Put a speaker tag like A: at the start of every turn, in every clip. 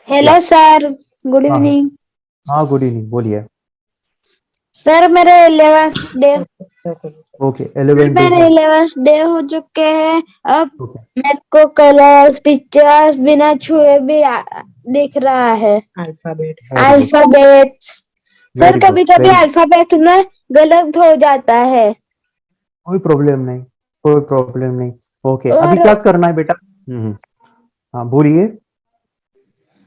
A: Hello sir, good
B: हाँ
A: evening.
B: हाँ, good evening, बोलिए।
A: सर मेरे 11th डे
B: ओके, 11 डे
A: मेरे
B: है।
A: 11th डे हो चुके हैं। अब
B: ओके,
A: मेरे को कलर्स पिक्चर्स बिना छुए भी दिख रहा है।
B: Very good,
A: alphabets. Sir
B: very good,
A: कभी कभी
B: वेरी गुड।
A: अल्फाबेट में गलत हो जाता है।
B: कोई प्रॉब्लम नहीं, कोई प्रॉब्लम नहीं। ओके, अभी
A: और
B: क्या करना है बेटा? हाँ, बोलिए।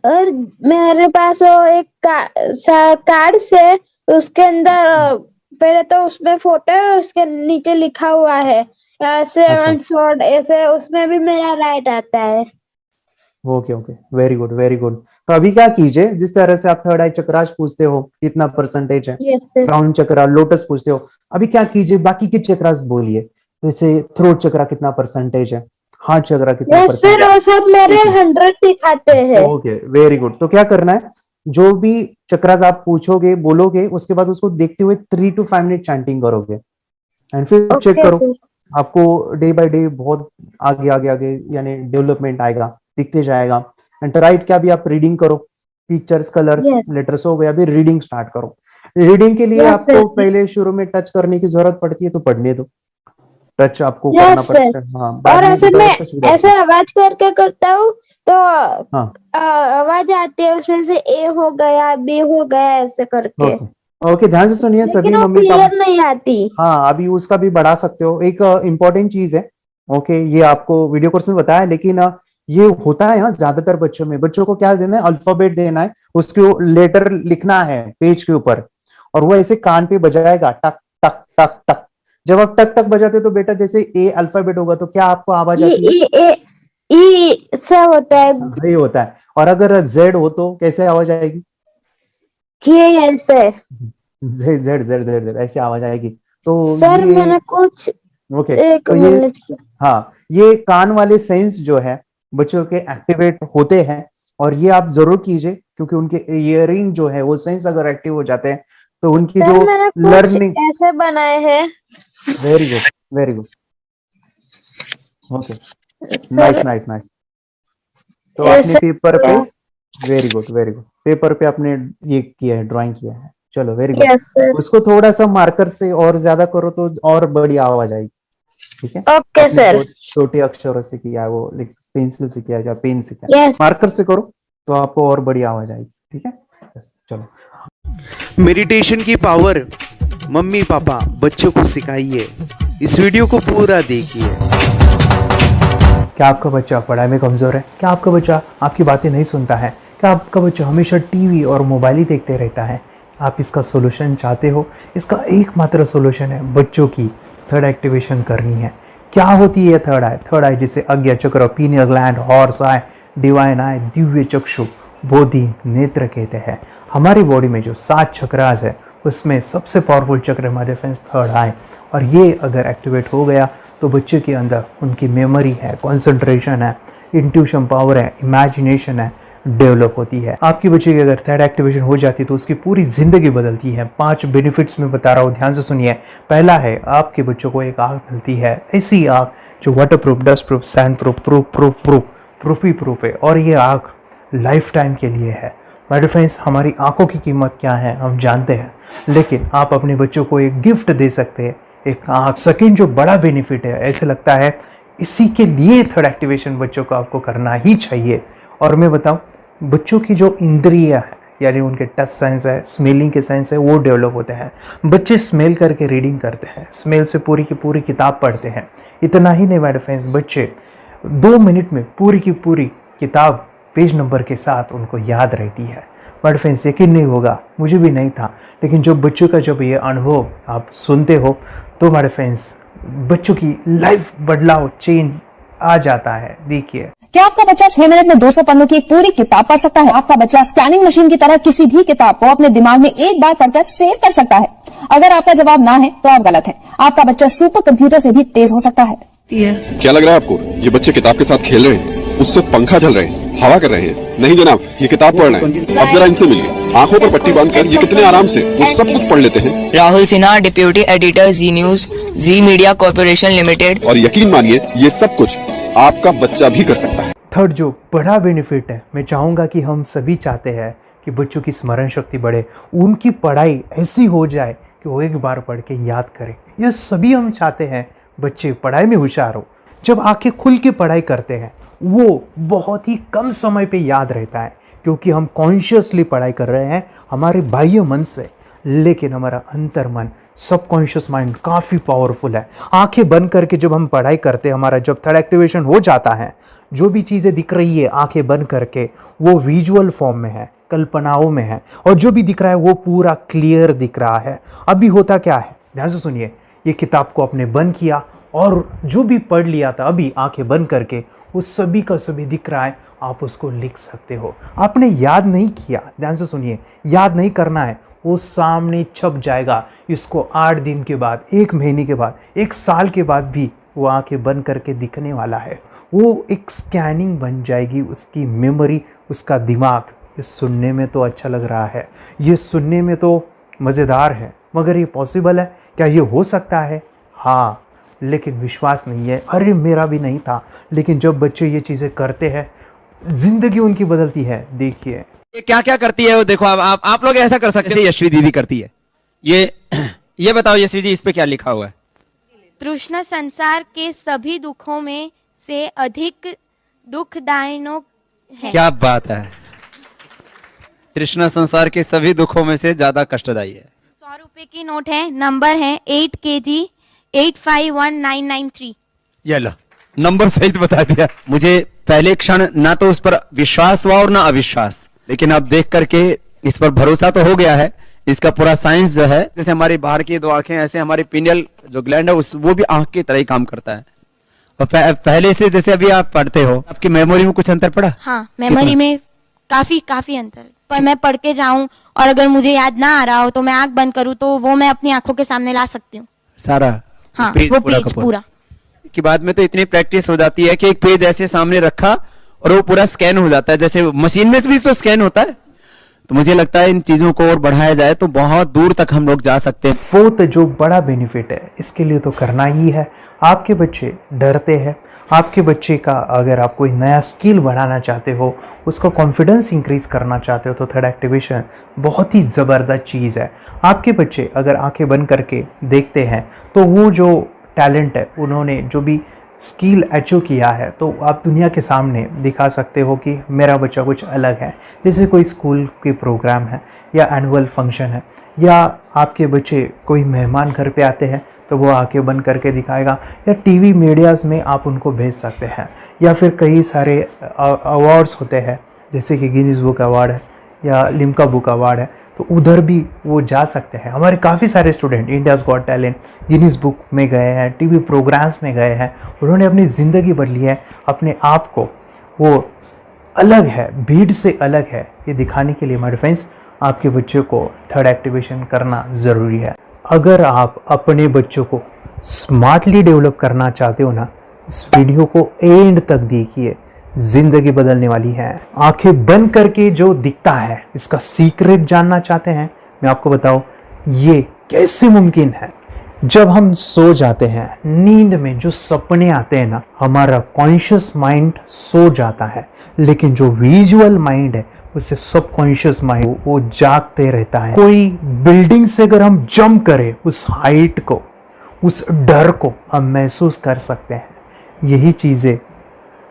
A: और मेरे पास वो एक कार्ड से उसके अंदर पहले तो उसमें फोटो है, उसके नीचे लिखा हुआ है
B: अच्छा,
A: सेवन स्वॉर्ड, ऐसे उसमें भी मेरा राइट आता है।
B: Okay okay, very good, very good. तो अभी क्या कीजिए, जिस तरह से आप थर्ड आई चक्रास पूछते हो कितना परसेंटेज है,
A: यस सर।
B: क्राउन चक्रा, लोटस पूछते हो, अभी क्या कीजिए, बाकी के चक्रास बोलिए। जैसे थ्रोट चक्रा कितना परसेंटेज है, हार्ट चक्रा कितना
A: यस सर,
B: परसेंटेज।
A: वो सब मेरे
B: ठीक है,
A: 100 दिखाते हैं।
B: Okay, very good. तो क्या करना है, जो भी चक्रास आप पूछोगे बोलोगे, उसके बाद उसको देखते हुए 3 to 5 मिनट चैंटिंग करोगे, एंड फिर चेक
A: ओके
B: करो।
A: सर।
B: आपको डे बाय डे बहुत आगे आगे आगे यानी डेवलपमेंट आएगा, दिखते जाएगा। एंड राइट क्या भी आप रीडिंग करो, पिक्चर्स, कलर्स,
A: यस।
B: लेटर्स हो गए, अभी रीडिंग स्टार्ट करो। रीडिंग के लिए
A: यस सर।
B: आपको पहले शुरू में टच करने की जरूरत पड़ती है, तो पढ़ने दो। टच आपको करना
A: यस सर।
B: पड़ता है, हाँ, बाद
A: और
B: में
A: ऐसे मैं
B: बगैर टच भी कर
A: ऐसे
B: सकते
A: आवाज करके करता हूँ तो
B: हो। हाँ,
A: आवाज आती है उसमें से, ए हो गया, बी हो गया, ऐसे करके।
B: ओके ओके, ध्यान से सुनिए
A: लेकिन
B: सभी
A: वो
B: मम्मी पापा।
A: क्लियर नहीं आती।
B: हाँ, अभी उसका भी बढ़ा सकते हो, एक इंपॉर्टेंट चीज है। ओके, ये आपको वीडियो कोर्स में बताया, लेकिन ये होता है यहाँ ज्यादातर बच्चों में। बच्चों को क्या देना है, अल्फाबेट देना है, उसके लेटर लिखना है पेज के ऊपर, और वो ऐसे कान पे बजाएगा, टक टक टक टक। जब आप टक टक बजाते हो तो बेटा, जैसे ए अल्फाबेट होगा तो क्या आपको आवाज
A: ये
B: आती है?
A: ई से होता है।
B: हाँ, ये होता है। और अगर जेड हो तो कैसे आवाज आएगी?
A: ये ऐसे।
B: Z Z Z Z Z ऐसे आवाज आएगी। तो
A: सर
B: ये,
A: मैंने कुछ
B: ओके,
A: एक
B: तो ये,
A: मिनट से।
B: हाँ, ये कान वाले सेंस जो है बच्चों के एक्टिवेट होते हैं, और ये आप जरूर कीजिए, क्योंकि उनके इयरिंग जो है वो सेंस अगर एक्टिव हो जाते हैं तो उनकी
A: सर
B: जो
A: मैंने कुछ
B: लर्निंग।
A: ऐसे बनाए हैं।
B: Very good, very good, okay, nice
A: sir
B: nice nice. तो आपने
A: ऐसे
B: पेपर पे,
A: किया।
B: Very good very good, paper पे आपने ये किया है, ड्राइंग किया है, चलो वेरी गुड।
A: Yes sir.
B: उसको थोड़ा सा मार्कर से और ज्यादा करो तो और बड़ी आवाज आएगी। ठीक है,
A: ओके
B: आपने
A: सर।
B: छोटे अक्षरों से किया है वो, पेंसिल से किया है या पेन से किया है,
A: यस।
B: मार्कर से करो तो आपको और बड़ी आवाज आएगी। ठीक है, बस चलो। मेडिटेशन की पावर मम्मी पापा बच्चों को सिखाइए, इस वीडियो को पूरा देखिए। क्या आपका बच्चा पढ़ाई में कमज़ोर है? क्या आपका बच्चा आपकी बातें नहीं सुनता है? क्या आपका बच्चा हमेशा टीवी और मोबाइल ही देखते रहता है? आप इसका सोल्यूशन चाहते हो? इसका एकमात्र सोल्यूशन है बच्चों की थर्ड एक्टिवेशन करनी है। क्या होती है थर्ड आई? थर्ड आई जिसे अज्ञा चक्र, pineal gland, Horus eye, divine eye, दिव्य चक्षु, बोधि नेत्र कहते हैं। हमारी बॉडी में जो 7 चक्रास है उसमें सबसे पावरफुल चक्र हमारे फ्रेंड्स थर्ड आई, और ये अगर एक्टिवेट हो गया तो बच्चे के अंदर उनकी मेमोरी है, कंसंट्रेशन है, इंट्यूशन पावर है, इमेजिनेशन है, डेवलप होती है। आपकी बच्चे की अगर थर्ड एक्टिवेशन हो जाती है तो उसकी पूरी जिंदगी बदलती है। 5 बेनिफिट्स में बता रहा हूँ, ध्यान से सुनिए। पहला है, आपके बच्चों को एक आँख मिलती है, ऐसी आँख जो water proof, dust proof, sand proof, proof ही प्रूफ है, और ये आँख लाइफ टाइम के लिए है। माय फ्रेंड्स, हमारी आंखों की कीमत क्या है हम जानते हैं, लेकिन आप अपने बच्चों को एक गिफ्ट दे सकते हैं, एक आँख। सेकेंड जो बड़ा बेनिफिट है, ऐसे लगता है इसी के लिए थर्ड एक्टिवेशन बच्चों को आपको करना ही चाहिए। और मैं बताऊं, बच्चों की जो इंद्रियां है, यानी उनके टच सेंस है, स्मेलिंग के सेंस है, वो डेवलप होते हैं। बच्चे स्मेल करके रीडिंग करते हैं, स्मेल से पूरी की पूरी किताब पढ़ते हैं। इतना ही नहीं माय फ्रेंड्स, बच्चे 2 मिनट में पूरी की पूरी किताब पेज नंबर के साथ उनको याद रहती है। बट फ्रेंड्स, यकीन नहीं होगा, मुझे भी नहीं था, लेकिन जो बच्चों का जब ये अनुभव आप सुनते हो तो हमारे फ्रेंड्स, बच्चों की लाइफ बदलाव, चेंज आ जाता है। देखिए,
C: क्या आपका बच्चा 6 मिनट में 200 पन्नों की एक पूरी किताब पढ़ सकता है? आपका बच्चा स्कैनिंग मशीन की तरह किसी भी किताब को अपने दिमाग में एक बार पढ़कर सेव कर सकता है? अगर आपका जवाब ना है तो आप गलत हैं। आपका बच्चा सुपर कंप्यूटर से भी तेज हो सकता है।
D: क्या लग रहा है आपको ये बच्चे किताब के साथ खेल रहे हैं, उससे पंखा झल रहे हैं, हवा कर रहे हैं? नहीं जनाब, ये किताब पढ़ रहे हैं। अब जरा इनसे मिलिए, आंखों पर पट्टी बांधकर ये कितने आराम से वो सब कुछ पढ़ लेते हैं।
E: राहुल सिन्हा, डिप्यूटी एडिटर, जी न्यूज, जी मीडिया कॉर्पोरेशन लिमिटेड।
D: और यकीन मानिए, ये सब कुछ आपका बच्चा भी कर सकता है।
B: थर्ड जो बड़ा बेनिफिट है, मैं चाहूँगा कि हम सभी चाहते हैं कि बच्चों की स्मरण शक्ति बढ़े, उनकी पढ़ाई ऐसी हो जाए कि वो एक बार पढ़ के याद करें। यह सभी हम चाहते हैं बच्चे पढ़ाई में होशियार हो। जब आंखें खुल के पढ़ाई करते हैं वो बहुत ही कम समय पे याद रहता है, क्योंकि हम कॉन्शियसली पढ़ाई कर रहे हैं हमारे बाह्य मन से, लेकिन हमारा अंतर मन, सबकॉन्शियस माइंड काफ़ी पावरफुल है। आंखें बंद करके जब हम पढ़ाई करते हैं, हमारा जब थर्ड एक्टिवेशन हो जाता है, जो भी चीज़ें दिख रही है आंखें बंद करके वो विजुअल फॉर्म में है, कल्पनाओं में है, और जो भी दिख रहा है वो पूरा क्लियर दिख रहा है। अभी होता क्या है, ध्यान से सुनिए, ये किताब को आपने बंद किया और जो भी पढ़ लिया था अभी आंखें बंद करके वो सभी का सभी दिख रहा है, आप उसको लिख सकते हो। आपने याद नहीं किया, ध्यान से सुनिए, याद नहीं करना है, वो सामने छप जाएगा। इसको 8 दिन के बाद, 1 महीने के बाद, 1 साल के बाद भी वो आंखें बंद करके दिखने वाला है। वो एक स्कैनिंग बन जाएगी, उसकी मेमोरी, उसका दिमाग। ये सुनने में तो अच्छा लग रहा है, ये सुनने में तो मज़ेदार है, मगर ये पॉसिबल है क्या? ये हो सकता है, हाँ, लेकिन विश्वास नहीं है। अरे मेरा भी नहीं था, लेकिन जब बच्चे ये चीज़ें करते हैं जिंदगी उनकी बदलती है। देखिए
F: ये क्या क्या करती है वो देखो। अब आप लोग ऐसा कर सकते हैं, यशवी दीदी करती है। ये बताओ यशवी जी, इस पे क्या लिखा हुआ है?
G: तृष्णा संसार के सभी दुखों में से अधिक दुखदायक है।
F: क्या बात है, तृष्णा संसार के सभी दुखों में से ज्यादा कष्टदायी है।
G: 100 रुपए की नोट है, नंबर है 8 kg 851993।
F: ये लो, नंबर सहित बता दिया। मुझे पहले क्षण ना तो उस पर विश्वास हुआ और ना अविश्वास, लेकिन अब देख करके इस पर भरोसा तो हो गया है। इसका पूरा साइंस जो है, जैसे हमारी बाहर की 2 आंखें, ऐसे हमारी पिनियल जो ग्लैंड है वो भी आंख की तरह ही काम करता है। और पहले से जैसे अभी आप पढ़ते हो, आपकी मेमोरी में कुछ अंतर पड़ा?
G: हाँ, मेमोरी में काफी अंतर। पर मैं पढ़ के जाऊं और अगर मुझे याद ना आ रहा हो तो मैं आंख बंद करूं तो वो मैं अपनी आंखों के सामने ला सकती हूँ
F: सारा।
G: हाँ, वो पेज पूरा
F: की बाद में तो इतनी प्रैक्टिस हो जाती है कि एक पेज ऐसे सामने रखा और वो पूरा स्कैन हो जाता है, जैसे मशीन में भी तो स्कैन होता है। तो मुझे लगता है इन चीजों को और बढ़ाया जाए तो बहुत दूर तक हम लोग जा सकते हैं।
B: फोर्थ जो बड़ा बेनिफिट है, इसके लिए तो करना ही है। आपके बच्चे डरते हैं, आपके बच्चे का अगर आप कोई नया स्किल बढ़ाना चाहते हो, उसका कॉन्फिडेंस इंक्रीज करना चाहते हो, तो थर्ड एक्टिवेशन बहुत ही ज़बरदस्त चीज़ है। आपके बच्चे अगर आंखें बंद करके देखते हैं तो वो जो टैलेंट है, उन्होंने जो भी स्किल अचीव किया है, तो आप दुनिया के सामने दिखा सकते हो कि मेरा बच्चा कुछ अलग है। जैसे कोई स्कूल के प्रोग्राम है या एनुअल फंक्शन है, या आपके बच्चे कोई मेहमान घर पे आते हैं तो वो आंखें बंद करके दिखाएगा, या टीवी मीडियाज़ में आप उनको भेज सकते हैं, या फिर कई सारे अवार्ड्स होते हैं जैसे कि गिनीज बुक अवार्ड है या लिम्का बुक अवार्ड है, तो उधर भी वो जा सकते हैं। हमारे काफ़ी सारे student India's got talent, Guinness book में गए हैं, टीवी प्रोग्राम्स में गए हैं, उन्होंने अपनी ज़िंदगी बदली है, अपने आप को वो अलग है, भीड़ से अलग है, ये दिखाने के लिए माय फ्रेंड्स आपके बच्चों को थर्ड एक्टिवेशन करना ज़रूरी है। अगर आप अपने बच्चों को स्मार्टली डेवलप करना चाहते हो ना, इस वीडियो को एंड तक देखिए, जिंदगी बदलने वाली है। आंखें बंद करके जो दिखता है, इसका सीक्रेट जानना चाहते हैं, मैं आपको बताऊं ये कैसे मुमकिन है। जब हम सो जाते हैं, नींद में जो सपने आते हैं ना, हमारा कॉन्शियस माइंड सो जाता है, लेकिन जो विजुअल माइंड है उसे सबकॉन्शियस माइंड वो जागते रहता है। कोई बिल्डिंग से अगर हम जंप करें, उस हाइट को, उस डर को हम महसूस कर सकते हैं। यही चीज़ें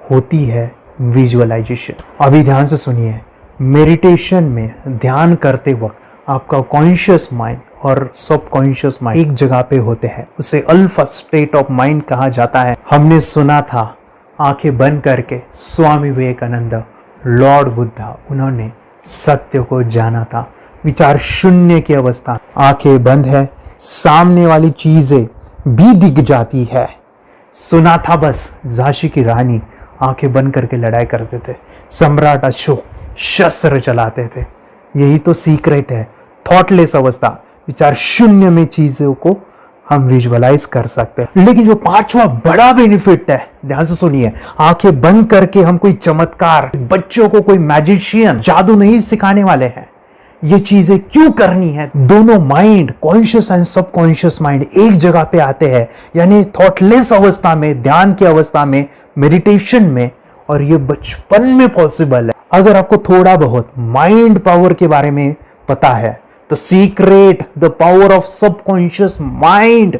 B: होती है विजुअलाइजेशन। अभी ध्यान से सुनिए, मेडिटेशन में ध्यान करते वक्त आपका कॉन्शियस माइंड और सबकॉन्शियस माइंड एक जगह पे होते हैं, उसे अल्फा स्टेट ऑफ माइंड कहा जाता है। हमने सुना था आंखें बंद करके स्वामी विवेकानंद, लॉर्ड बुद्धा, उन्होंने सत्य को जाना था। विचार शून्य की अवस्था, आंखें बंद है, सामने वाली चीजें भी दिख जाती है। सुना था बस झांसी की रानी आंखें बंद करके लड़ाई करते थे, सम्राट अशोक शस्त्र चलाते थे। यही तो सीक्रेट है, थॉटलेस अवस्था, विचार शून्य में चीजों को हम विजुअलाइज कर सकते हैं। लेकिन जो 5वां बड़ा बेनिफिट है, ध्यान से सुनिए, आंखें बंद करके हम कोई चमत्कार, बच्चों को कोई मैजिशियन जादू नहीं सिखाने वाले हैं। ये चीजें क्यों करनी है? दोनों mind, conscious and subconscious mind एक जगह पे आते हैं, यानी थॉटलेस अवस्था में, ध्यान की अवस्था में, मेडिटेशन में और ये बचपन में पॉसिबल है। अगर आपको थोड़ा बहुत माइंड पावर के बारे में पता है, the secret, the power of subconscious mind,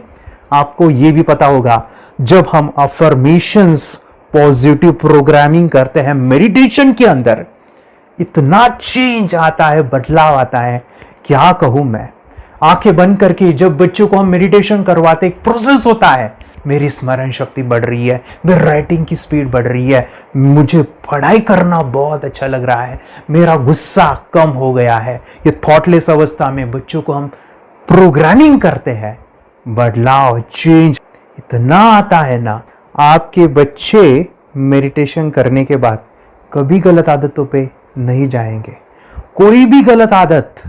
B: आपको ये भी पता होगा जब हम अफर्मेशंस, पॉजिटिव प्रोग्रामिंग करते हैं मेडिटेशन के अंदर, इतना चेंज आता है, बदलाव आता है, क्या कहूं मैं। आंखें बंद करके जब बच्चों को हम मेडिटेशन करवाते, एक प्रोसेस होता है, मेरी स्मरण शक्ति बढ़ रही है, मेरी राइटिंग की स्पीड बढ़ रही है, मुझे पढ़ाई करना बहुत अच्छा लग रहा है, मेरा गुस्सा कम हो गया है। ये थॉटलेस अवस्था में बच्चों को हम प्रोग्रामिंग करते हैं, बदलाव, चेंज इतना आता है ना। आपके बच्चे मेडिटेशन करने के बाद कभी गलत आदतों पे नहीं जाएंगे, कोई भी गलत आदत,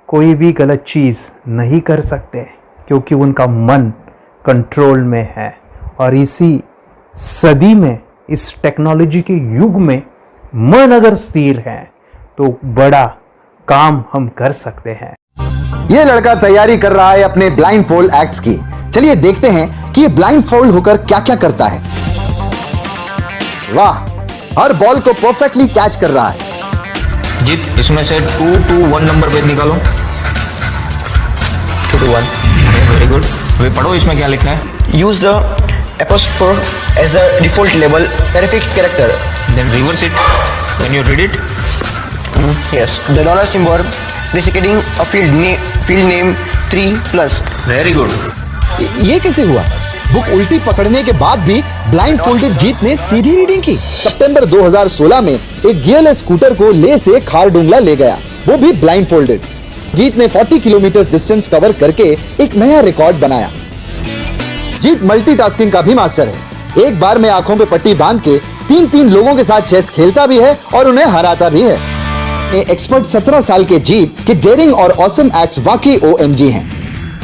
B: कोई भी गलत चीज नहीं कर सकते, क्योंकि उनका मन कंट्रोल में है। और इसी सदी में, इस टेक्नोलॉजी के युग में मन अगर स्थिर है तो बड़ा काम हम कर सकते हैं।
H: ये लड़का तैयारी कर रहा है अपने ब्लाइंड फोल्ड एक्ट्स की। चलिए देखते हैं कि ये ब्लाइंड फोल्ड होकर क्या क्या करता है। वाह, हर बॉल को परफेक्टली कैच कर रहा है।
E: जीत, इसमें से 2 to 1 नंबर भेद निकालो। 2 to 1, वेरी गुड। वे पढ़ो, इसमें क्या लिखा है?
I: Use the apostrophe as the default label terrific character.
E: Then reverse it when you read it.
I: Yes, the dollar symbol designating a field name 3+.
E: Very good.
H: ये कैसे हुआ? बुक उल्टी पकड़ने के बाद भी ब्लाइंड फोल्डेड जीत ने सीधी रीडिंग की। सितंबर 2016 में एक गियरलेस स्कूटर को ले से खारडुंगला ले गया, वो भी ब्लाइंड फोल्डेड। जीत ने 40 किलोमीटर डिस्टेंस कवर करके एक नया रिकॉर्ड बनाया। जीत मल्टीटास्किंग का भी मास्टर है। एक बार में आंखों पे पट्टी बांध के 3-3 लोगों के साथ चेस खेलता भी है और उन्हें हराता भी है। एक्सपर्ट 17 साल के जीत के डेयरिंग और ऑसम एक्ट्स वाकई OMG हैं।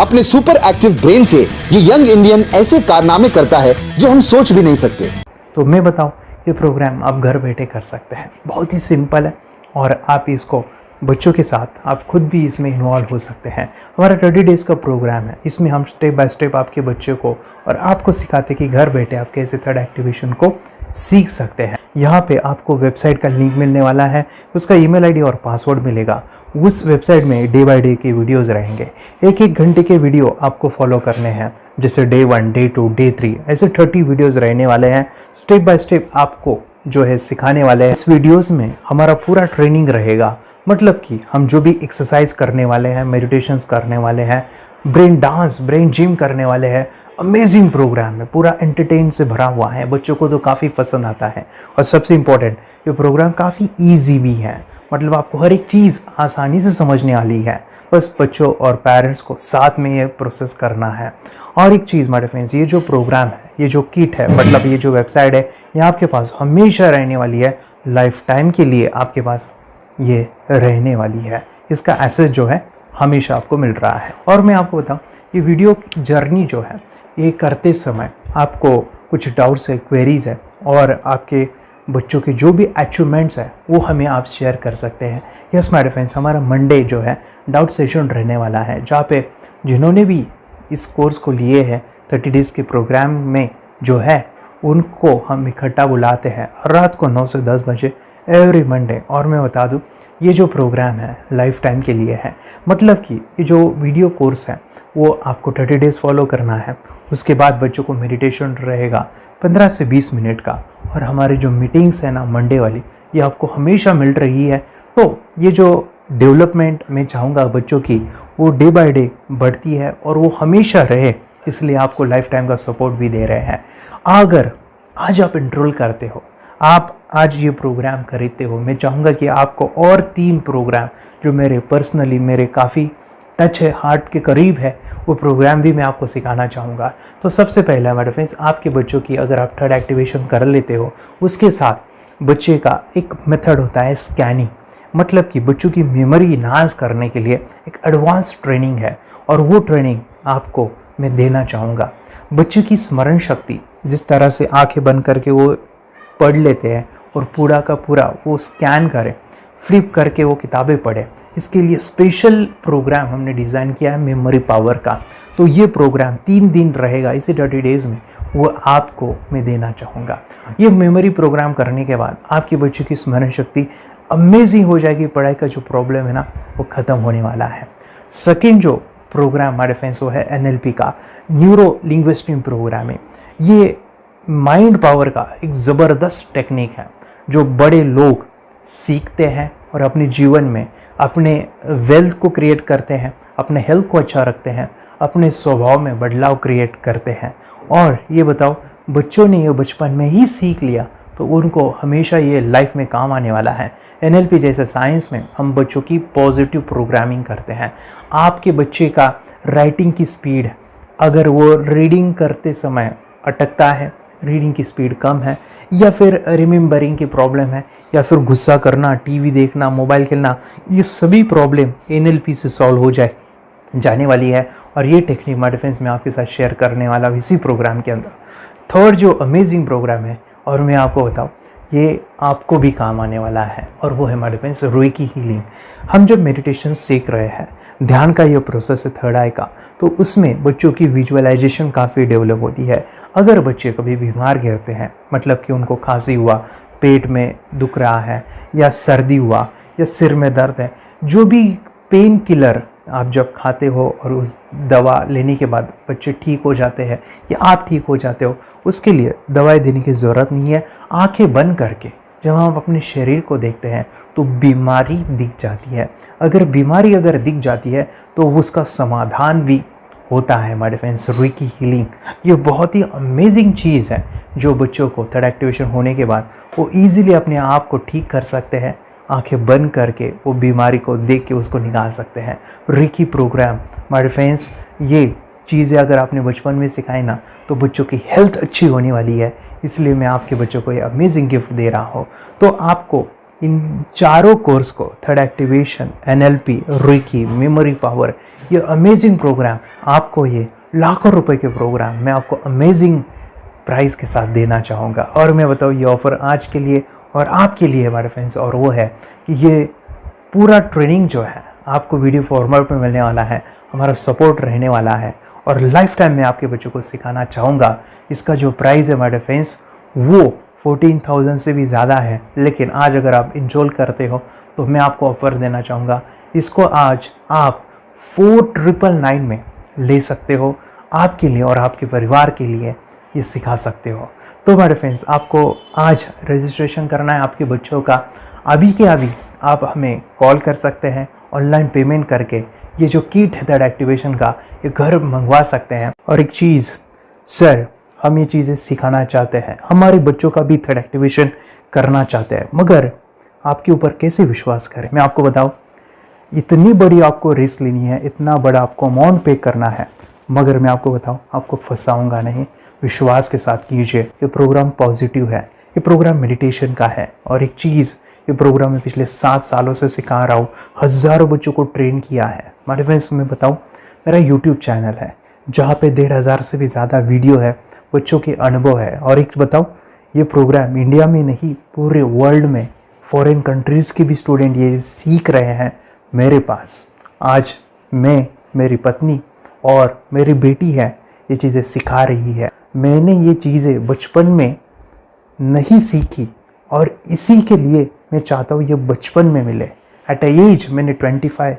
H: अपने सुपर एक्टिव ब्रेन से ये यंग इंडियन ऐसे कारनामे करता है जो हम सोच भी नहीं सकते।
B: तो मैं बताऊं, ये प्रोग्राम आप घर बैठे कर सकते हैं, बहुत ही सिंपल है, और आप इसको बच्चों के साथ आप खुद भी इसमें इन्वॉल्व हो सकते हैं। हमारा 30 डेज़ का प्रोग्राम है, इसमें हम स्टेप बाय स्टेप आपके बच्चे को और आपको सिखाते हैं कि घर बैठे आप कैसे थर्ड एक्टिवेशन को सीख सकते हैं। यहाँ पे आपको वेबसाइट का लिंक मिलने वाला है, उसका ईमेल आईडी और पासवर्ड मिलेगा। उस वेबसाइट में डे बाय डे के वीडियोज़ रहेंगे, 1-1 घंटे के वीडियो आपको फॉलो करने हैं, जैसे डे 1, डे 2, डे 3, ऐसे 30 वीडियोज़ रहने वाले हैं। स्टेप बाय स्टेप आपको जो है सिखाने वाले हैं। इस वीडियोज़ में हमारा पूरा ट्रेनिंग रहेगा, मतलब कि हम जो भी एक्सरसाइज करने वाले हैं, मेडिटेशंस करने वाले हैं, ब्रेन डांस, ब्रेन जिम करने वाले हैं। अमेजिंग प्रोग्राम है, पूरा एंटरटेन से भरा हुआ है, बच्चों को तो काफ़ी पसंद आता है। और सबसे इम्पोर्टेंट, ये प्रोग्राम काफ़ी ईजी भी है, मतलब आपको हर एक चीज़ आसानी से समझने वाली है। बस बच्चों और पेरेंट्स को साथ में ये प्रोसेस करना है। और एक चीज़ माय फ्रेंड्स, ये जो प्रोग्राम है, ये जो किट है, मतलब ये जो वेबसाइट है, ये आपके पास हमेशा रहने वाली है, लाइफ टाइम के लिए आपके पास ये रहने वाली है। इसका एक्सेस जो है हमेशा आपको मिल रहा है। और मैं आपको बताऊं, ये वीडियो जर्नी जो है, ये करते समय आपको कुछ डाउट्स है, क्वेरीज है, और आपके बच्चों के जो भी अचीवमेंट्स है वो हमें आप शेयर कर सकते हैं। यस माय फ्रेंड्स, हमारा मंडे जो है डाउट सेशन रहने वाला है, जहाँ पे जिन्होंने भी इस कोर्स को लिए हैं 30 डेज़ के प्रोग्राम में जो है, उनको हम इकट्ठा बुलाते हैं रात को 9 से 10 बजे एवरी मंडे। और मैं बता दूं, ये जो प्रोग्राम है लाइफ टाइम के लिए है, मतलब कि ये जो वीडियो कोर्स है वो आपको 30 डेज़ फॉलो करना है। उसके बाद बच्चों को मेडिटेशन रहेगा 15 से 20 मिनट का, और हमारी जो मीटिंग्स है ना मंडे वाली, ये आपको हमेशा मिल रही है। तो ये जो डेवलपमेंट मैं चाहूँगा बच्चों की, वो डे बाय डे बढ़ती है और वो हमेशा रहे, इसलिए आपको लाइफ टाइम का सपोर्ट भी दे रहे हैं। अगर आज आप इनरोल करते हो, आप आज ये प्रोग्राम खरीदते हो, मैं चाहूँगा कि आपको और 3 प्रोग्राम जो मेरे पर्सनली मेरे काफ़ी टच है, हार्ट के करीब है, वो प्रोग्राम भी मैं आपको सिखाना चाहूँगा। तो सबसे पहला मेरे फ्रेंड्स, आपके बच्चों की अगर आप थर्ड एक्टिवेशन कर लेते हो, उसके साथ बच्चे का एक मेथड होता है स्कैनिंग, मतलब कि बच्चों की मेमोरी इन्हांस करने के लिए एक एडवांस ट्रेनिंग है, और वो ट्रेनिंग आपको मैं देना चाहूँगा। बच्चों की स्मरण शक्ति, जिस तरह से आंखें बंद करके वो पढ़ लेते हैं और पूरा का पूरा वो स्कैन करें, फ्लिप करके वो किताबें पढ़े। इसके लिए स्पेशल प्रोग्राम हमने डिज़ाइन किया है मेमोरी पावर का। तो ये प्रोग्राम 3 दिन रहेगा, इसी 30 डेज़ में वो आपको मैं देना चाहूँगा। ये मेमोरी प्रोग्राम करने के बाद आपके बच्चे की स्मरण शक्ति अमेजिंग हो जाएगी। पढ़ाई का जो प्रॉब्लम है ना वो ख़त्म होने वाला है। सेकेंड जो प्रोग्राम हमारे फ्रेंड्स वो है NLP का, न्यूरो लिंग्विस्टिक प्रोग्रामिंग। ये माइंड पावर का एक ज़बरदस्त टेक्निक है जो बड़े लोग सीखते हैं और अपने जीवन में अपने वेल्थ को क्रिएट करते हैं, अपने हेल्थ को अच्छा रखते हैं, अपने स्वभाव में बदलाव क्रिएट करते हैं। और ये बताओ, बच्चों ने ये बचपन में ही सीख लिया तो उनको हमेशा ये लाइफ में काम आने वाला है। NLP जैसे साइंस में हम बच्चों की पॉजिटिव प्रोग्रामिंग करते हैं। आपके बच्चे का राइटिंग की स्पीड, अगर वो रीडिंग करते समय अटकता है, रीडिंग की स्पीड कम है, या फिर रिमेंबरिंग की प्रॉब्लम है, या फिर गुस्सा करना, टीवी देखना, मोबाइल खेलना, ये सभी प्रॉब्लम NLP से सॉल्व हो जाने वाली है। और ये टेक्निक हमारे फ्रेंड्स मैं आपके साथ शेयर करने वाला हूँ इसी प्रोग्राम के अंदर। थर्ड जो अमेजिंग प्रोग्राम है, और मैं आपको बताऊँ ये आपको भी काम आने वाला है, और वो है हमारे फ्रेंड्स रेकी हीलिंग। हम जब मेडिटेशन सीख रहे हैं, ध्यान का ये प्रोसेस है थर्ड आई का, तो उसमें बच्चों की विजुअलाइजेशन काफ़ी डेवलप होती है। अगर बच्चे कभी बीमार गिरते हैं, मतलब कि उनको खांसी हुआ, पेट में दुख रहा है, या सर्दी हुआ, या सिर में दर्द है, जो भी पेन किलर आप जब खाते हो और उस दवा लेने के बाद बच्चे ठीक हो जाते हैं या आप ठीक हो जाते हो, उसके लिए दवाई देने की ज़रूरत नहीं है। आंखें बंद करके जब हम अपने शरीर को देखते हैं तो बीमारी दिख जाती है। अगर बीमारी दिख जाती है तो उसका समाधान भी होता है हमारे फ्रेंड्स। रेकी हीलिंग ये बहुत ही अमेजिंग चीज़ है जो बच्चों को थर्ड एक्टिवेशन होने के बाद वो ईज़िली अपने आप को ठीक कर सकते हैं। आंखें बंद करके वो बीमारी को देख के उसको निकाल सकते हैं। रेकी प्रोग्राम हमारे फ्रेंड्स, ये चीज़ें अगर आपने बचपन में सिखाई ना तो बच्चों की हेल्थ अच्छी होने वाली है। इसलिए मैं आपके बच्चों को ये अमेजिंग गिफ्ट दे रहा हूँ। तो आपको इन चारों कोर्स को, third activation, NLP, Reiki, memory power, ये अमेजिंग प्रोग्राम, आपको ये लाखों रुपए के प्रोग्राम मैं आपको अमेजिंग प्राइस के साथ देना चाहूँगा। और मैं बताऊँ ये ऑफ़र आज के लिए और आपके लिए हमारे फ्रेंड्स, और वो है कि ये पूरा ट्रेनिंग जो है आपको वीडियो फॉर्मेट में मिलने वाला है, हमारा सपोर्ट रहने वाला है, और लाइफ टाइम में आपके बच्चों को सिखाना चाहूँगा। इसका जो प्राइस है हमारे फ्रेंड्स वो 14,000 से भी ज़्यादा है, लेकिन आज अगर आप इनरोल करते हो तो मैं आपको ऑफ़र देना चाहूँगा। इसको आज आप 4,999 में ले सकते हो। आपके लिए और आपके परिवार के लिए ये सिखा सकते हो। तो हमारे फ्रेंड्स, आपको आज रजिस्ट्रेशन करना है आपके बच्चों का। अभी के अभी आप हमें कॉल कर सकते हैं, ऑनलाइन पेमेंट करके ये जो किट है थर्ड एक्टिवेशन का, ये घर मंगवा सकते हैं। और एक चीज़ सर, हम ये चीज़ें सिखाना चाहते हैं, हमारे बच्चों का भी थर्ड एक्टिवेशन करना चाहते हैं, मगर आपके ऊपर कैसे विश्वास करें? मैं आपको बताऊं, इतनी बड़ी आपको रिस्क लेनी है, इतना बड़ा आपको अमाउंट पे करना है, मगर मैं आपको बताऊं, आपको फंसाऊंगा नहीं। विश्वास के साथ कीजिए। ये प्रोग्राम पॉजिटिव है, ये प्रोग्राम मेडिटेशन का है। और एक चीज़, ये प्रोग्राम मैं पिछले 7 सालों से सिखा रहा हूँ, हज़ारों बच्चों को ट्रेन किया है। हमारे फ्रेंड्स, मैं बताऊँ, मेरा यूट्यूब चैनल है जहाँ पे 1,500 से भी ज़्यादा वीडियो है, बच्चों के अनुभव है। और एक बताऊँ, ये प्रोग्राम इंडिया में नहीं, पूरे वर्ल्ड में फॉरेन कंट्रीज़ के भी स्टूडेंट ये सीख रहे हैं मेरे पास। आज मैं, मेरी पत्नी और मेरी बेटी है ये चीज़ें सिखा रही है। मैंने ये चीज़ें बचपन में नहीं सीखी और इसी के लिए मैं चाहता हूँ ये बचपन में मिले। एट अ एज मैंने 25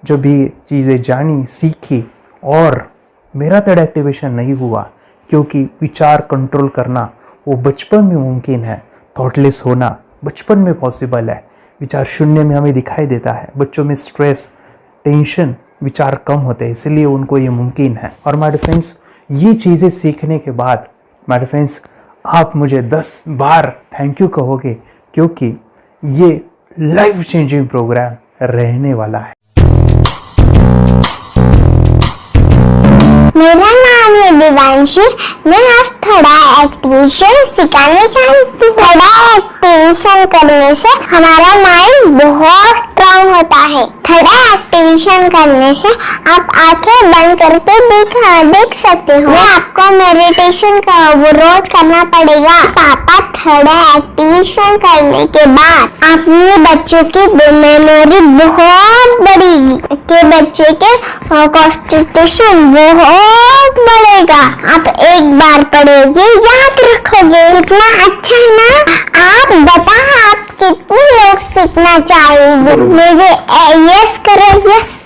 B: जब ये चीज़ें जानी, सीखी, और मेरा थर्ड एक्टिवेशन नहीं हुआ क्योंकि विचार कंट्रोल करना वो बचपन में मुमकिन है। थॉटलेस होना बचपन में पॉसिबल है। विचार शून्य में हमें दिखाई देता है। बच्चों में स्ट्रेस, टेंशन, विचार कम होते हैं, इसलिए उनको ये मुमकिन है। और हमारे फ्रेंड्स, ये चीज़ें सीखने के बाद हमारे फ्रेंड्स, आप मुझे 10 बार थैंक यू कहोगे, क्योंकि ये लाइफ चेंजिंग प्रोग्राम रहने वाला है।
J: मेरा नाम है दिवांशी। मैं आज थोड़ा एक्टिवेशन सिखाना चाहती हूँ। थोड़ा एक्टिवेशन करने से हमारा माइंड बहुत स्ट्रांग होता है। है। थोड़ा एक्टिवेशन करने से आप आंखें बंद करके देख सकते हो। मैं आपको मेडिटेशन का वो रोज करना पड़ेगा। पापा थोड़ा एक्टिवेशन करने के बाद अपने बच्चों की मेमोरी बहुत बढ़ेगी, के बच्चे के कॉन्सेंट्रेशन बहुत बढ़ेगा। आप एक बार पढ़ोगे याद रखोगे, इतना अच्छा है ना। आप बता आप कितने लोग सीखना चाहोगे? मुझे यस करो, यस।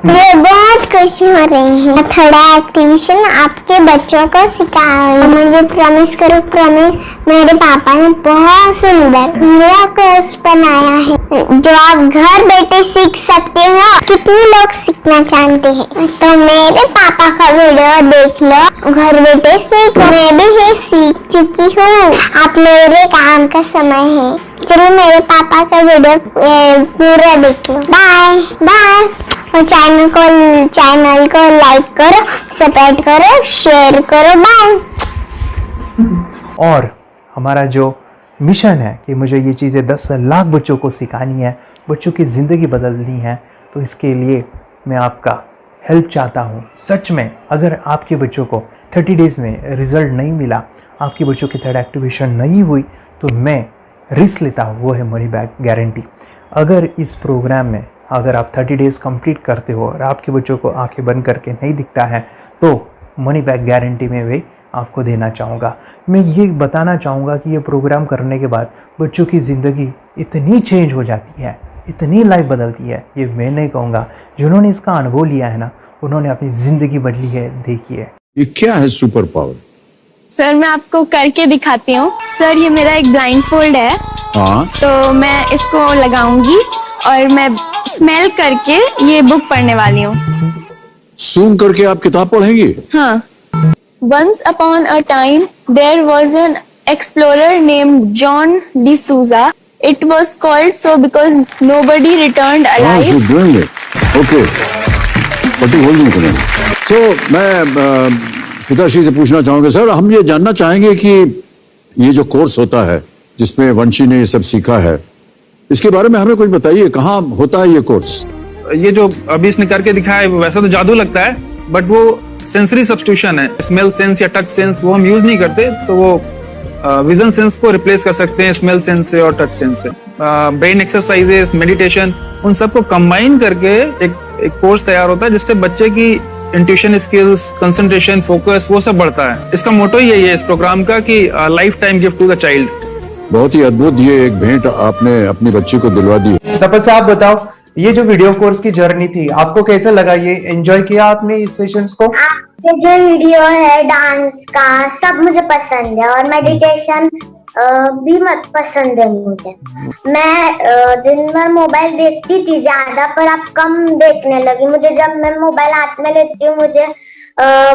J: मैं बहुत खुशी हो रही है। थोड़ा एक्टिवेशन आपके बच्चों को सिखाओ। मुझे प्रॉमिस करो, प्रॉमिस। मेरे पापा ने बहुत सुंदर मेरा कोर्स बनाया है जो आप घर बैठे सीख सकते हो। कितने लोग सीखना चाहते हैं तो मेरे पापा का वीडियो देख लो, घर बैठे सीखो। मैं भी ये सीख चुकी हूँ। आप मेरे काम का समय है। चलो मेरे पापा का वीडियो पूरा देख लो। Bye bye. और चैनल को लाइक करो, सब्सक्राइब करो, शेयर करो। बाय।
B: और हमारा जो मिशन है कि मुझे ये चीज़ें 10 लाख बच्चों को सिखानी है, बच्चों की ज़िंदगी बदलनी है, तो इसके लिए मैं आपका हेल्प चाहता हूँ। सच में अगर आपके बच्चों को 30 डेज़ में रिज़ल्ट नहीं मिला, आपके बच्चों की थर्ड एक्टिवेशन नहीं हुई, तो मैं रिस्क लेता हूँ, वो है मनी बैक गारंटी। अगर इस प्रोग्राम में अगर आप 30 डेज़ कंप्लीट करते हो और आपके बच्चों को आंखें बंद करके नहीं दिखता है, तो मनी बैक गारंटी में भी आपको देना चाहूँगा। मैं ये बताना चाहूँगा कि ये प्रोग्राम करने के बाद बच्चों की ज़िंदगी इतनी चेंज हो जाती है, इतनी लाइफ बदलती है, ये मैं नहीं कहूँगा। जिन्होंने इसका अनुभव लिया है ना, उन्होंने अपनी ज़िंदगी बदली है। देखिए
K: ये क्या है सुपर पावर?
L: सर मैं आपको करके दिखाती हूँ। सर ये मेरा एक ब्लाइंड फोल्ड है।
K: हाँ,
L: तो मैं इसको लगाऊंगी और मैं स्मेल करके ये बुक पढ़ने वाली हूँ।
K: सूंघ करके आप किताब पढ़ेंगी?
L: हाँ। Once upon a time, there was an explorer named John D'Souza. It was called so because nobody returned alive.
K: You're doing it. Okay. What are you holding today? So, मैं पिताश्री से पूछना चाहूँगा, सर हम ये जानना चाहेंगे कि ये जो कोर्स होता है जिसमें वंशी ने ये सब सीखा है, इसके बारे में हमें कुछ बताइए। कहाँ होता है ये कोर्स?
M: ये जो अभी इसने करके दिखाया है वैसा तो जादू लगता है, बट वो सेंसरी सब्स्टिट्यूशन है। स्मेल सेंस या टच सेंस वो हम यूज नहीं करते, तो वो विजन सेंस को रिप्लेस कर सकते हैं स्मेल सेंस से और टच सेंस से। ब्रेन एक्सरसाइजेस, मेडिटेशन, उन सबको कंबाइन करके एक कोर्स तैयार होता है जिससे बच्चे की इंट्यूशन स्किल्स, कंसंट्रेशन, फोकस वो सब बढ़ता है। इसका मोटो ही यही है इस प्रोग्राम का कि life time gift to the child.
K: बहुत ही अद्भुत ये एक भेंट आपने अपनी बच्ची को दिलवा दी।
B: तपस्या आप बताओ, ये जो वीडियो कोर्स की जर्नी थी आपको कैसा लगा? ये एंजॉय किया आपने इस सेशंस को?
J: आपके जो वीडियो है डांस का सब मुझे पसंद है और मेडिटेशन भी मत पसंद है मुझे। मैं दिन भर मोबाइल देखती थी ज्यादा, पर अब कम देखने लगी। मुझे जब मैं मोबाइल हाथ में लेती हूँ मुझे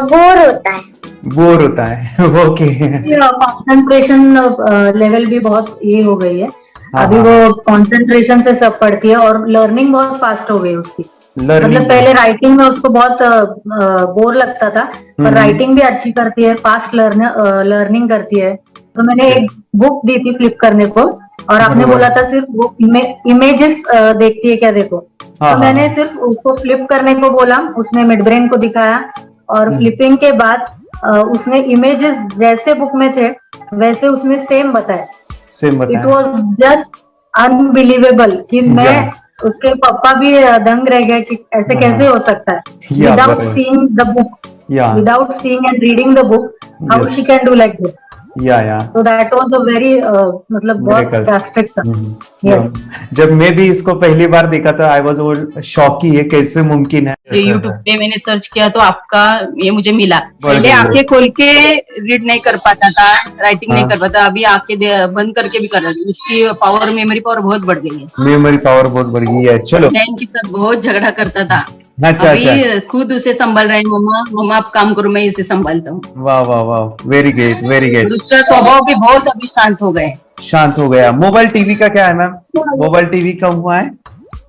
J: बोर होता है। ओके।
N: कंसंट्रेशन लेवल भी बहुत ये हो गई है। अभी वो कंसंट्रेशन से सब पढ़ती है और लर्निंग बहुत फास्ट हो गई उसकी। मतलब पहले राइटिंग में उसको बहुत बोर लगता था, पर राइटिंग भी अच्छी करती है, फास्ट लर्निंग करती है। तो मैंने एक बुक दी थी फ्लिप करने को और आपने बोला था सिर्फ वो इमेजेस देखती है क्या, देखो। तो मैंने सिर्फ उसको फ्लिप करने को बोला, उसने मिड ब्रेन को दिखाया और फ्लिपिंग के बाद उसने इमेजेस जैसे बुक में थे वैसे उसने सेम बताया। इट वॉज जस्ट अनबिलीवेबल कि मैं उसके पापा भी दंग रह गए कि ऐसे कैसे हो सकता है। Without seeing the book, without seeing and reading the book, how she can do like this. So that was a very मतलब बहुत ड्रास्टिक था।
B: जब मैं भी इसको पहली बार देखा था आई वाज शॉक कि ये कैसे मुमकिन है।
O: यूट्यूब पे मैंने सर्च किया तो आपका ये मुझे मिला। पहले आंखें खोल के रीड नहीं कर पाता था, राइटिंग नहीं कर पाता, अभी आंखें बंद करके भी कर रही हूँ। उसकी पावर, मेमोरी पावर बहुत बढ़ गई है।
B: मेमोरी पावर बहुत बढ़ गई है। चलो,
O: बहन के साथ बहुत झगड़ा करता था,
B: अच्छा,
O: अभी खुद उसे संभाल रहे हैं। मम्मा आप काम करो, मैं इसे संभालता हूँ।
B: वाह वाह वाह, वेरी ग्रेट वेरी ग्रेट।
O: उसका स्वभाव भी बहुत अभी शांत हो गए।
B: शांत हो गया। मोबाइल टीवी का क्या है मैम? मोबाइल टीवी कब हुआ है?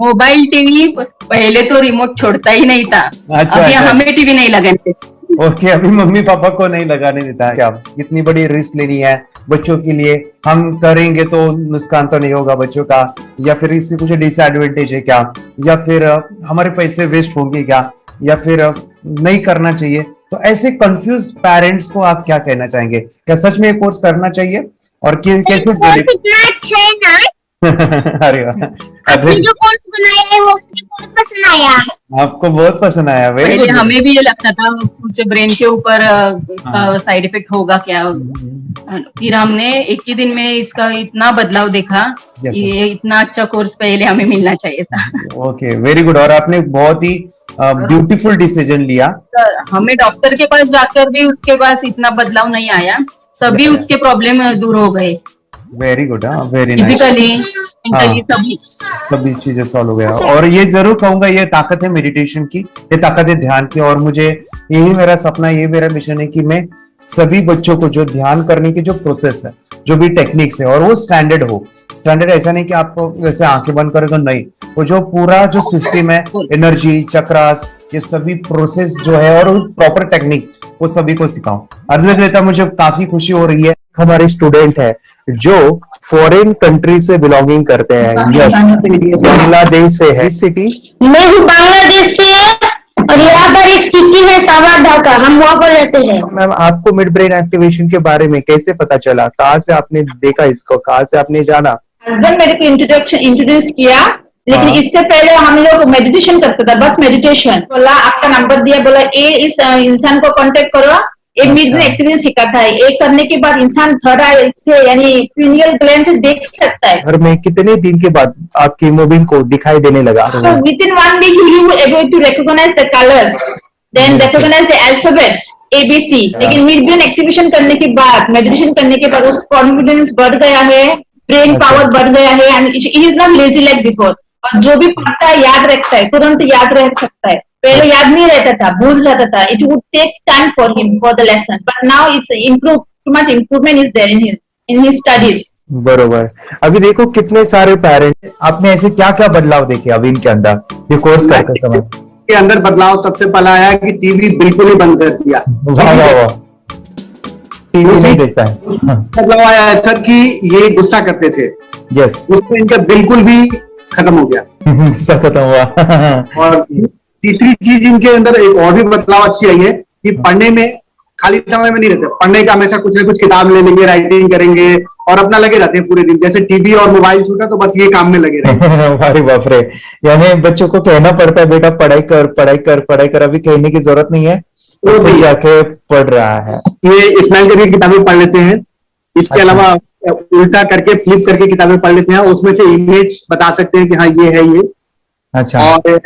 O: मोबाइल टीवी पहले तो रिमोट छोड़ता ही नहीं था। अभी हमें टीवी नहीं लगाने
B: ओके, अभी मम्मी पापा को नहीं लगाने देता है क्या? इतनी बड़ी रिस्क लेनी है बच्चों के लिए, हम करेंगे तो नुकसान तो नहीं होगा बच्चों का, या फिर इसकी कुछ डिसएडवांटेज है क्या, या फिर हमारे पैसे वेस्ट होंगे क्या, या फिर नहीं करना चाहिए? तो ऐसे कंफ्यूज पेरेंट्स को आप क्या कहना चाहेंगे? क्या सच में ये कोर्स करना चाहिए और कैसे
J: कितना अच्छा है ना।
B: अरे वाह,
J: आपने जो कोर्स बनाया है वो मुझे बहुत पसंद आया।
B: आपको बहुत पसंद आया?
O: पहले हमें भी ये लगता था कुछ ब्रेन के ऊपर इसका साइड इफेक्ट होगा क्या, फिर हमने एक ही दिन में इसका इतना बदलाव देखा। ये इतना अच्छा कोर्स पहले हमें मिलना चाहिए था।
B: Okay, very good. और आपने बहुत ही ब्यूटीफुल डिसीजन लिया।
O: हमें डॉक्टर के पास जाकर भी उसके पास इतना बदलाव नहीं आया, सभी उसके प्रॉब्लम दूर हो गए।
B: Very good, very nice.
O: Physically, mentally
B: सभी चीजें सॉल्व हो गया। और ये जरूर कहूंगा, ये ताकत है मेडिटेशन की, ये ताकत है ध्यान की। और मुझे यही मेरा सपना, ये मेरा मिशन है कि मैं सभी बच्चों को जो ध्यान करने की जो प्रोसेस है, जो भी टेक्निक्स है, और वो स्टैंडर्ड हो। स्टैंडर्ड ऐसा नहीं कि आपको वैसे आंखें बंद करेगा, नहीं, वो जो पूरा जो सिस्टम है, एनर्जी चक्रास, ये सभी प्रोसेस जो है और प्रॉपर टेक्निक्स, वो सभी को सिखाऊं। अर्जुन, मुझे काफी खुशी हो रही है। हमारे स्टूडेंट है जो फॉरेन कंट्री से बिलोंगिंग करते हैं। यस, बांग्लादेश से है। सिटी
J: मैं हूँ बांग्लादेश से, और यहाँ पर एक सिटी है सावर ढाका, हम वहाँ पर रहते हैं।
B: मैम, आपको मिड ब्रेन एक्टिवेशन के बारे में कैसे पता चला? कहाँ से आपने देखा इसको, कहाँ से आपने जाना?
P: हस्बैंड मेरे को इंट्रोड्यूस किया, लेकिन इससे पहले हम लोग मेडिटेशन करते थे, बस मेडिटेशन। बोला आपका नंबर दिया, बोला ये इस इंसान को कांटेक्ट करो, ये मिड ब्रेन एक्टिवेशन सिखाता है। ये करने के बाद इंसान थर्ड आई से यानी पिनियल ग्लैंड से देख सकता है।
B: घर में कितने दिन के बाद आपकी हीमोग्लोबिन को दिखाई देने लगा?
P: Within 1 week you will able to recognise the colours, then recognise the alphabets ABC। लेकिन मिड ब्रेन एक्टिवेशन करने के बाद, मेडिटेशन करने के बाद उसका कॉन्फिडेंस बढ़ गया है, ब्रेन पावर बढ़ गया है, and he is not lazy like before. और जो भी पढ़ता है याद रखता है, तुरंत याद रह सकता है। पहले याद नहीं रहता था, भूल जाता था। It would take time for him for the lesson, but now it's improve, too much improvement is there in his studies.
B: बरोबर। अभी देखो कितने सारे पेरेंट्स, आपने ऐसे क्या क्या बदलाव देखे अभी इनके अंदर ये कोर्स करते समय?
Q: के अंदर बदलाव सबसे पहला आया कि टीवी बिल्कुल ही बंद कर दिया।
B: वाह वाह वाह, टीवी नहीं देखता है।
Q: बदलाव आया ऐसा कि ये गुस्सा करते थे,
B: यस,
Q: उसमें इनका बिल्कुल भी खत्म हो गया,
B: गुस्सा खत्म हुआ।
Q: और तीसरी चीज इनके अंदर एक और भी बदलाव अच्छी आई है कि पढ़ने में खाली समय में नहीं रहते, पढ़ने का हमेशा कुछ ना कुछ किताब ले लेंगे, राइटिंग करेंगे और अपना लगे रहते हैं पूरे दिन। जैसे टीवी और मोबाइल छूटा तो बस ये काम में लगे रहते।
B: अरे बाप रे, यानी बच्चों को कहना पड़ता है बेटा पढ़ाई कर, पढ़ाई कर, पढ़ाई कर। अभी कहने की जरूरत नहीं है, वो तो जाके पढ़ रहा है।
Q: ये स्माइल करके किताबें पढ़ लेते हैं। इसके अलावा उल्टा करके, फ्लिप करके किताबें पढ़ लेते हैं, उसमें से इमेज बता सकते हैं कि हाँ ये है ये।
B: अच्छा। और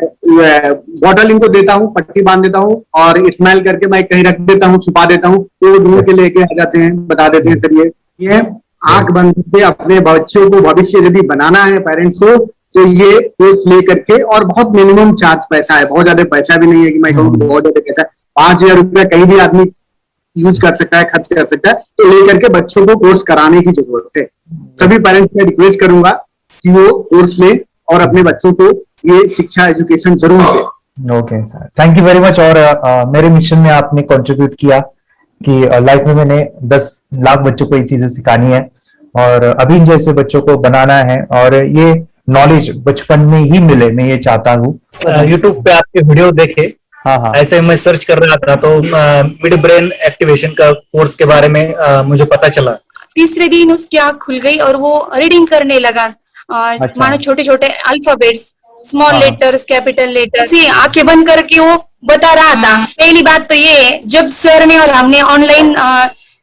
Q: बॉटल इनको देता हूँ, पट्टी बांध देता हूँ और स्माइल करके मैं कहीं रख देता हूँ, छुपा देता हूँ, तो ढूंढ के लेके आ जाते हैं, बता देते हैं सर ये आंख बंद करके अपने बच्चों को भविष्य यदि बनाना है पेरेंट्स को, तो ये कोर्स ले करके, और बहुत मिनिमम चार्ज पैसा है, बहुत ज्यादा पैसा भी नहीं है कि मैं कहूँ बहुत ज्यादा पैसा है। 5,000 रुपया कहीं भी आदमी यूज कर सकता है, खर्च कर सकता है, तो लेकर के बच्चों को कोर्स कराने की जरूरत है। सभी पेरेंट्स में रिक्वेस्ट करूंगा कि वो कोर्स ले और अपने बच्चों को ये शिक्षा, एजुकेशन जरूर दे।
B: Okay sir, thank you very much. और मेरे मिशन में आपने कंट्रीब्यूट किया कि लाइफ में मैंने 10 लाख बच्चों को ये चीजें सिखानी है और अभी जैसे बच्चों को बनाना है, और ये नॉलेज बचपन में ही मिले, मैं ये चाहता हूँ।
R: यूट्यूब पे आपके वीडियो देखे,
B: हाँ,
R: ऐसे मैं सर्च कर रहा था तो मिड ब्रेन एक्टिवेशन का कोर्स के बारे में मुझे पता चला।
L: तीसरे दिन उसकी आंख खुल गई और वो रीडिंग करने लगा। मानो छोटे छोटे alphabets, small letters, capital letters, आंखें बंद करके वो बता रहा था। पहली बात तो ये, जब सर ने और हमने ऑनलाइन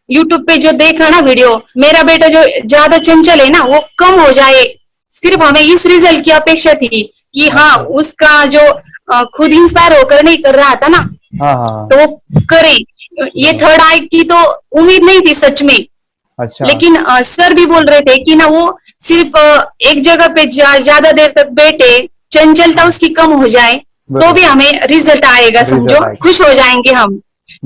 L: यूट्यूब पे जो देखा ना वीडियो, मेरा बेटा जो ज्यादा चंचल है ना वो कम हो जाए, सिर्फ हमें इस रिजल्ट की अपेक्षा थी कि हाँ उसका जो खुद इंस्पायर होकर नहीं कर रहा था ना, तो वो करे। ये थर्ड आई की तो उम्मीद नहीं थी सच में।
B: अच्छा।
L: लेकिन सर भी बोल रहे थे कि ना वो सिर्फ एक जगह पे ज्यादा देर तक बैठे, चंचलता उसकी कम हो जाए तो भी हमें रिजल्ट आएगा, समझो खुश हो जाएंगे हम।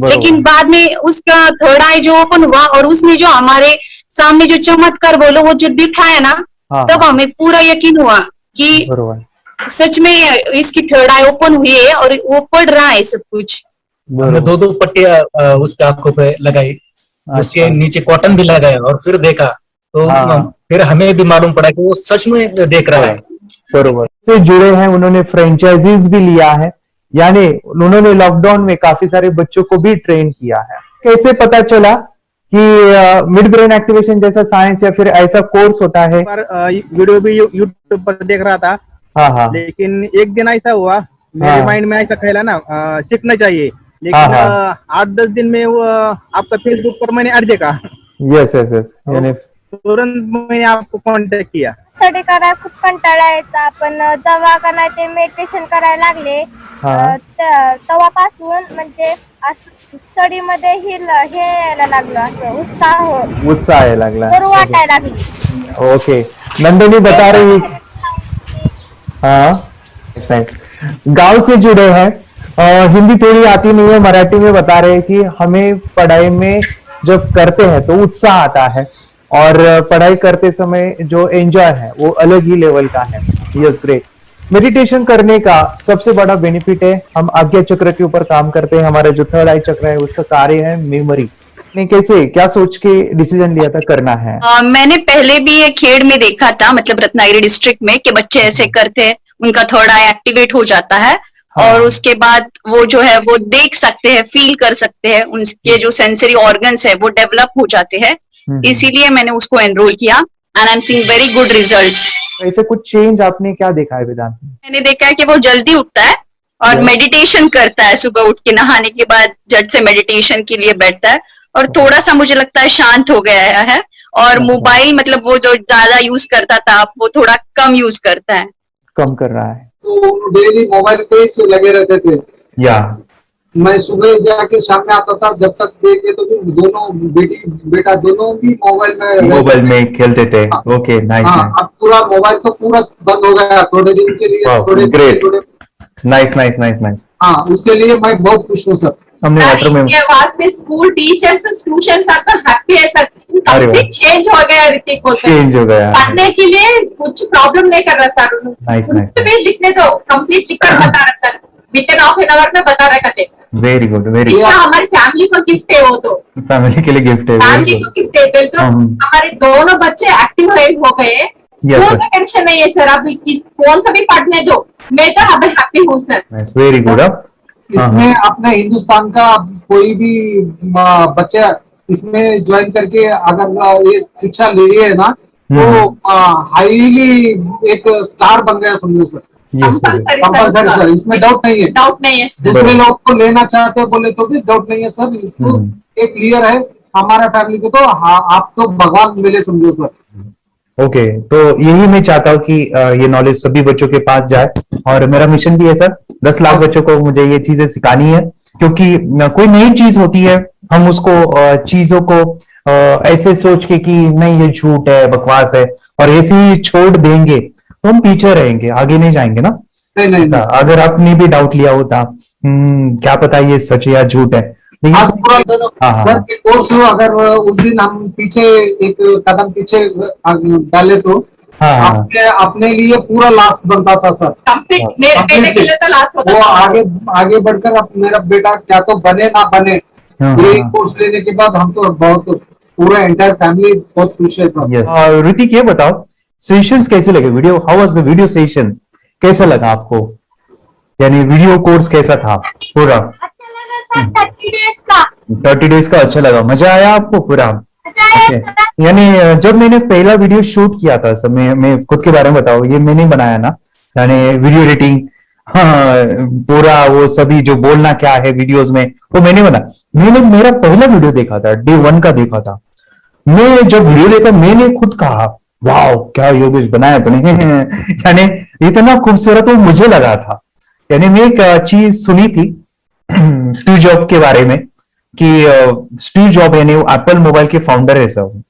L: लेकिन बाद में उसका थर्ड आई जो ओपन हुआ और उसने जो हमारे सामने जो चमत्कार बोलो वो जो दिखाया ना, तब हमें पूरा यकीन हुआ कि सच में इसकी थर्ड आई ओपन हुई है और वो पढ़ रहा है सब कुछ।
R: हमने 2-2 पट्टियां उसके आंखों पे लगाई, उसके नीचे कॉटन भी लगाया और फिर देखा तो फिर हमें भी मालूम पड़ा कि वो सच में देख रहा है।
S: बरोबर से जुड़े हैं, उन्होंने फ्रेंचाइजीज भी लिया है, यानी उन्होंने लॉकडाउन में काफी सारे बच्चों को भी ट्रेन किया है। कैसे पता चला कि मिड ब्रेन एक्टिवेशन जैसा साइंस या फिर ऐसा कोर्स होता है?
T: वीडियो भी यूट्यूब पर देख रहा था। हाँ। लेकिन एक दिन ऐसा हुआ मेरे माइंड में ऐसा खेला ना सीखना चाहिए, लेकिन 8-10 दिन में वो आपका फेसबुक पर मैंने अर्ज देखा।
S: यस यस यस, यानी
T: तुरंत मैंने आपको कॉन्टॅक्ट किया।
U: स्टडी करायला खूप कंटाळा यायचा, पण जेव्हा का नाही ते मेडिटेशन करायला लागले तेव्हापासून म्हणजे स्टडी मध्ये हे यायला लागलं, असं उत्साह
S: यायला लागला,
U: बरं वाटायला लागली।
S: ओके, नंदिनी बता रही गांव से जुड़े हैं, हिंदी थोड़ी आती नहीं है, मराठी में बता रहे हैं कि हमें पढ़ाई में जब करते हैं तो उत्साह आता है और पढ़ाई करते समय जो एंजॉय है वो अलग ही लेवल का है। Yes, great. मेडिटेशन करने का सबसे बड़ा बेनिफिट है, हम आज्ञा चक्र के ऊपर काम करते हैं, हमारा जो थर्ड आई चक्र है उसका कार्य है मेमोरी। ने कैसे क्या सोच के डिसीजन लिया था करना है?
V: मैंने पहले भी एक खेड़ में देखा था, मतलब रत्नागिरी डिस्ट्रिक्ट में, कि बच्चे ऐसे करते हैं, उनका थर्ड आई एक्टिवेट हो जाता है और उसके बाद वो जो है वो देख सकते हैं, फील कर सकते हैं, उनके जो सेंसरी ऑर्गन्स है वो डेवलप हो जाते हैं। इसीलिए मैंने उसको एनरोल किया and I am seeing very good results.
S: ऐसे कुछ चेंज आपने क्या देखा है वेदांत में?
V: मैंने देखा है कि वो जल्दी उठता है और मेडिटेशन करता है, सुबह उठ के नहाने के बाद झट से मेडिटेशन के लिए बैठता है और थोड़ा सा मुझे लगता है शांत हो गया है और मोबाइल मतलब वो जो ज्यादा यूज करता था वो थोड़ा कम यूज करता है,
S: कम कर रहा है।
W: तो डेली मोबाइल पे ही लगे रहते थे,
S: या
W: मैं सुबह जाके शाम में आता था, जब तक देखे तो दोनों बेटा दोनों भी मोबाइल में
S: खेलते थे। Okay, nice.
W: अब पूरा मोबाइल तो पूरा बंद हो गया थोड़े दिन के लिए।
S: थोड़े नाइस नाइस नाइस नाइस।
W: हाँ, उसके लिए मैं बहुत खुश हूँ सर।
S: हमने वाटर में
P: वास्ते स्कूल टीचर्स ट्यूशन आपका हैप्पी है सर, कंप्लीट चेंज हो गया ऋतिक को,
S: चेंज हो गया,
P: पढ़ने के लिए कुछ प्रॉब्लम नहीं कर रहा सर।
S: Nice nice.
P: लिखने दो, कंप्लीट लिखकर बता रहा sir, with in half an hour में बता रहा है।
S: Very good, very good.
P: हमारी फैमिली को गिफ्ट है, वो तो
S: फैमिली के लिए गिफ्ट है,
P: फैमिली को गिफ्ट है। तो हमारे दोनों बच्चे एक्टिव हो गए, स्कूल का टेंशन नहीं है सर, अभी कौन सा भी पढ़ने दो, मैं तो अभी हैप्पी हूँ सर।
S: Very good.
W: इसमें अपने हिंदुस्तान का कोई भी बच्चा इसमें ज्वाइन करके अगर ये शिक्षा ले है ना तो हाईली एक स्टार बन गया समझो सर। कंपल्सरी सर, इसमें डाउट नहीं है,
P: डाउट नहीं है।
W: दूसरे लोग को लेना चाहते हैं बोले तो भी डाउट नहीं है सर, इसको एक क्लियर है हमारा फैमिली को, तो आप तो भगवान मिले समझो सर।
S: ओके, तो यही मैं चाहता हूँ कि ये नॉलेज सभी बच्चों के पास जाए और मेरा मिशन भी है सर, 10 लाख बच्चों को मुझे ये चीजें सिखानी है, क्योंकि कोई नई चीज होती है हम उसको चीजों को ऐसे सोच के कि नहीं ये झूठ है, बकवास है और ऐसे ही छोड़ देंगे तो हम पीछे रहेंगे, आगे नहीं जाएंगे ना।
W: नहीं।
S: अगर आपने भी डाउट लिया होता क्या पता ये सच या झूठ है,
W: सर के कोर्स अगर उस दिन हम पीछे एक कदम पीछे डाले तो अपने लिए पूरा लास्ट बनता था सर,
P: मेरे बेटे के लिए तो लास्ट होता
W: वो आगे बढ़कर अब मेरा बेटा क्या तो बने ना बने, ये कोर्स लेने के बाद हम तो बहुत पूरा एंटायर फैमिली बहुत खुश है सर।
S: ऋतिक ये बताओ सेशंस कैसे लगे, video how was the video session, कैसा लगा आपको, यानी वीडियो कोर्स कैसा था पूरा?
U: अच्छा लगा सर,
S: 30 डेज का अच्छा लगा, मजा आया आपको पूरा? यानी जब मैंने पहला वीडियो शूट किया था सब, मैं खुद के बारे में बताओ, ये मैंने बनाया ना, यानी वीडियो एडिटिंग, पूरा वो सभी जो बोलना क्या है वीडियोस में वो मैंने बना। मैंने मेरा पहला वीडियो देखा था, डे 1 का देखा था, मैं जब वीडियो देखा मैंने खुद कहा वाह क्या योगेश बनाया तूने यानी इतना खूबसूरत वो मुझे लगा था। यानी मैं एक चीज सुनी थी स्टीव जॉब के बारे में कि स्टीव जॉब यानी वो एप्पल मोबाइल के फाउंडर है सब,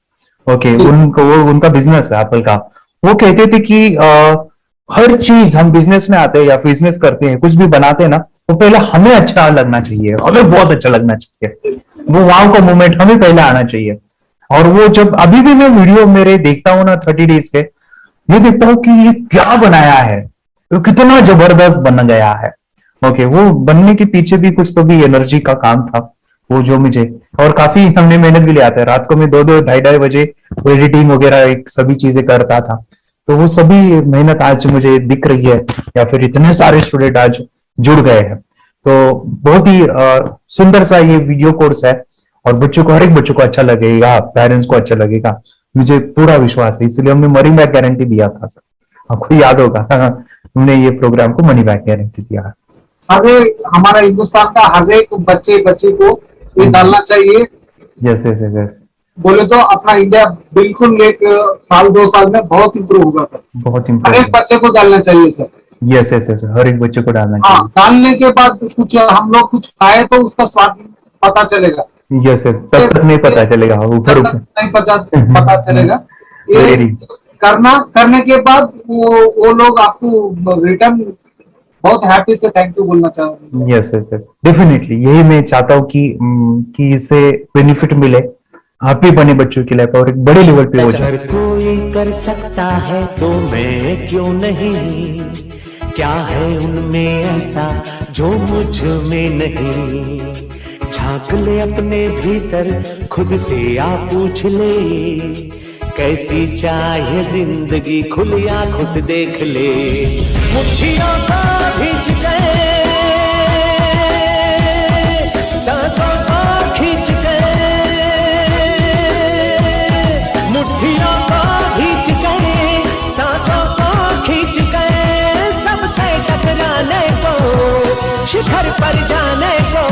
S: ओके, उनका बिजनेस है एप्पल का, वो कहते थे कि हर चीज हम बिजनेस में आते हैं या बिजनेस करते हैं, कुछ भी बनाते हैं ना, तो पहले हमें अच्छा लगना चाहिए, हमें बहुत अच्छा लगना चाहिए, वो वाव का मोमेंट हमें पहले आना चाहिए। और वो जब अभी भी मैं वीडियो मेरे देखता हूँ ना 30 डेज के, ये देखता हूँ कि ये क्या बनाया है, तो कितना जबरदस्त बन गया है। ओके, वो बनने के पीछे भी कुछ तो भी एनर्जी का काम था वो, जो मुझे, और काफी हमने मेहनत भी लिया था। रात को मैं 2-2 ढाई बजे एडिटिंग वगैरह एक सभी चीजें करता था। तो वो सभी मेहनत आज मुझे दिख रही है, या फिर इतने सारे स्टूडेंट आज जुड़ गए हैं। तो बहुत ही सुंदर सा ये वीडियो कोर्स है, और बच्चों को, हर एक बच्चों को अच्छा लगेगा, पेरेंट्स को अच्छा लगेगा, मुझे पूरा विश्वास है। इसलिए हमने मनी बैक गारंटी दिया था सर, आपको याद होगा हमने ये प्रोग्राम को मनी बैक गारंटी दिया।
W: हमारा हिंदुस्तान का हर एक बच्चे को ये डालना चाहिए।
S: यस यस यस,
W: बोले तो अपना इंडिया बिल्कुल 1 साल 2 साल में बहुत इम्प्रूव होगा सर,
S: बहुत
W: हर
S: इम्पोर्टेंट।
W: एक बच्चे को डालना चाहिए सर।
S: यस यस यस, हर एक बच्चे को डालना
W: हाँ,
S: चाहिए।
W: डालने के बाद कुछ हम लोग कुछ खाए तो उसका स्वाद पता चलेगा।
S: यस यस, तब तक नहीं पता चलेगा, ऊपर ऊपर
W: नहीं पता चलेगा। ये करने के बाद वो लोग आपको रिटर्न बहुत हैप्पी से थैंक यू बोलना चाहूंगा।
S: यस यस यस, डेफिनेटली यही मैं चाहता हूँ कि इससे बेनिफिट मिले, आप भी बने बच्चों की लाइफ और एक बड़े लेवल पे हो जाए।
A: अगर कोई कर सकता है तो मैं क्यों नहीं, क्या है उनमें ऐसा जो मुझ में नहीं। झांक ले अपने भीतर, खुद से आप पूछ ले, कैसी चाहिए जिंदगी, खुली आंखों से देख ले। मुट्ठियों को खींच के, सांसों को खींच के, मुट्ठियों को खींच के, सांसों को खींच के, सबसे टकराने को, शिखर पर जाने को